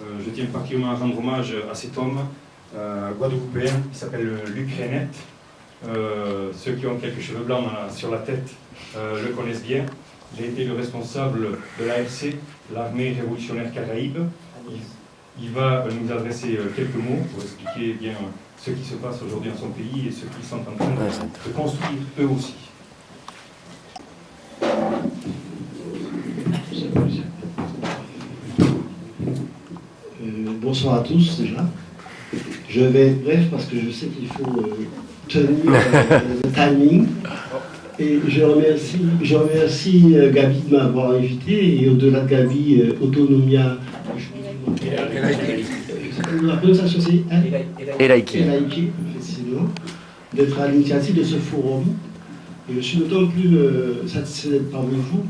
Je tiens particulièrement à rendre hommage à cet homme guadeloupéen qui s'appelle Luc Renet. Ceux qui ont quelques cheveux blancs sur la tête le connaissent bien. J'ai été le responsable de l'ARC, l'Armée révolutionnaire Caraïbe. Il va nous adresser quelques mots pour expliquer bien ce qui se passe aujourd'hui dans son pays et ce qu'ils sont en train de construire eux aussi. Bonsoir à tous déjà. Je vais être bref parce que je sais qu'il faut tenir le timing. Et je remercie Gabi de m'avoir invité et au-delà de Gabi, Autonomia. La prononciation c'est Elaïki, effectivement, d'être à l'initiative de ce forum. Et je suis d'autant plus satisfait d'être parmi vous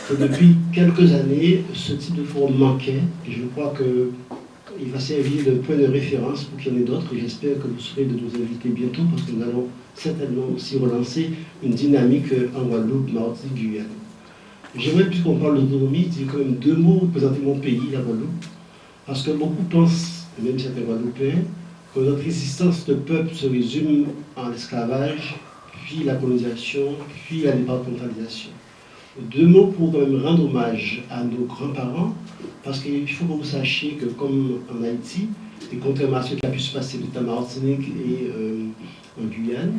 que depuis quelques années, ce type de forum manquait. Et je crois qu'il va servir de point de référence pour qu'il y en ait d'autres. Et j'espère que vous serez de nous inviter bientôt parce que nous allons certainement aussi relancer une dynamique en Guadeloupe, Martinique, Guyane. J'aimerais, puisqu'on parle d'autonomie, dire quand même deux mots pour présenter mon pays, la Guadeloupe. Parce que beaucoup pensent, même certains Guadeloupéens, que notre résistance de peuple se résume en l'esclavage, puis la colonisation, puis la départementalisation. Deux mots pour quand même rendre hommage à nos grands-parents, parce qu'il faut que vous sachiez que, comme en Haïti, et contrairement à ce qui a pu se passer en Martinique et en Guyane,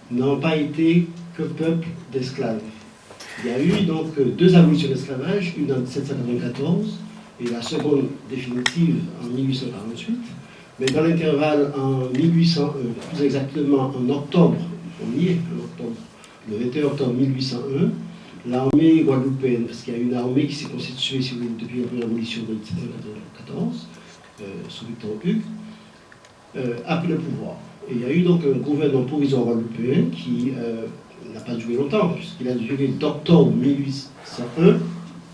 n'ont pas été que peuple d'esclaves. Il y a eu donc deux abolitions de l'esclavage, une en 1794 et la seconde définitive en 1848. Mais dans l'intervalle, en 1801, plus exactement en octobre, on y est, en octobre, le 21 octobre 1801, l'armée guadeloupéenne, parce qu'il y a une armée qui s'est constituée si vous voulez, depuis la première abolition de 1794, sous Victor Hugues, a pris le pouvoir. Et il y a eu donc un gouvernement provisoire guadeloupéen qui n'a pas duré longtemps, puisqu'il a duré d'octobre 1801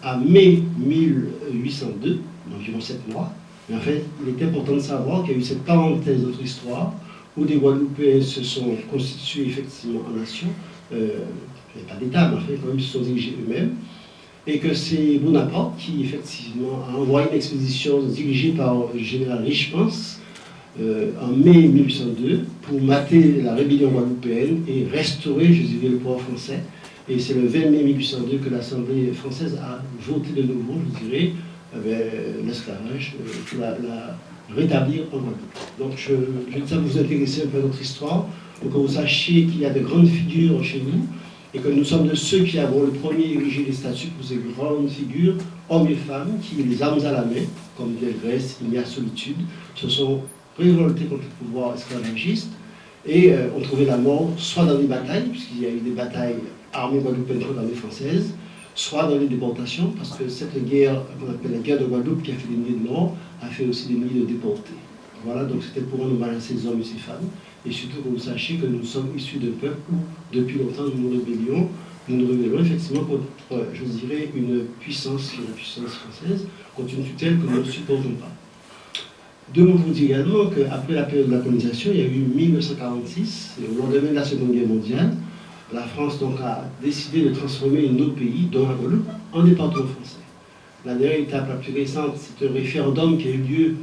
à mai 1802, environ 7 mois. Mais en fait, il est important de savoir qu'il y a eu cette parenthèse de notre histoire où des Guadeloupéens se sont constitués effectivement en nation. Il n'y avait pas d'État, mais en fait, quand même, ils se sont dirigés eux-mêmes. Et que c'est Bonaparte qui, effectivement, a envoyé une expédition dirigée par le général Richepens en mai 1802 pour mater la rébellion guadeloupéenne et restaurer, je dirais, le pouvoir français. Et c'est le 20 mai 1802 que l'Assemblée française a voté de nouveau, je dirais, l'esclavage pour la rétablir en Guadeloupe. Donc je dis ça pour vous intéresser un peu à notre histoire, pour que vous sachiez qu'il y a de grandes figures chez nous, et que nous sommes de ceux qui avons le premier érigé les statues pour ces grandes figures, hommes et femmes, qui, les armes à la main, comme Delgrès, il y a Solitude, se sont révoltés contre le pouvoir esclavagiste, et ont trouvé la mort, soit dans des batailles, puisqu'il y a eu des batailles armées guadeloupéennes contre l'armée française, soit dans les déportations, parce que cette guerre, qu'on appelle la guerre de Guadeloupe, qui a fait des milliers de morts, a fait aussi des milliers de déportés. Voilà, donc c'était pour rendre hommage à ces hommes et ces femmes, et surtout que vous sachiez que nous sommes issus de peuples où, depuis longtemps, nous nous rébellons effectivement contre, je dirais, une puissance, la puissance française, contre une tutelle que nous ne supportons pas. Deux mots pour dire également qu'après la période de la colonisation, il y a eu 1946, et au lendemain de la Seconde Guerre mondiale, la France donc a décidé de transformer nos pays, dont la Guadeloupe, en département français. La dernière étape la plus récente, c'est un référendum qui a eu lieu,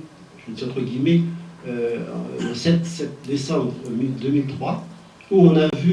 je dis entre guillemets, le 7 décembre 2003, où on a vu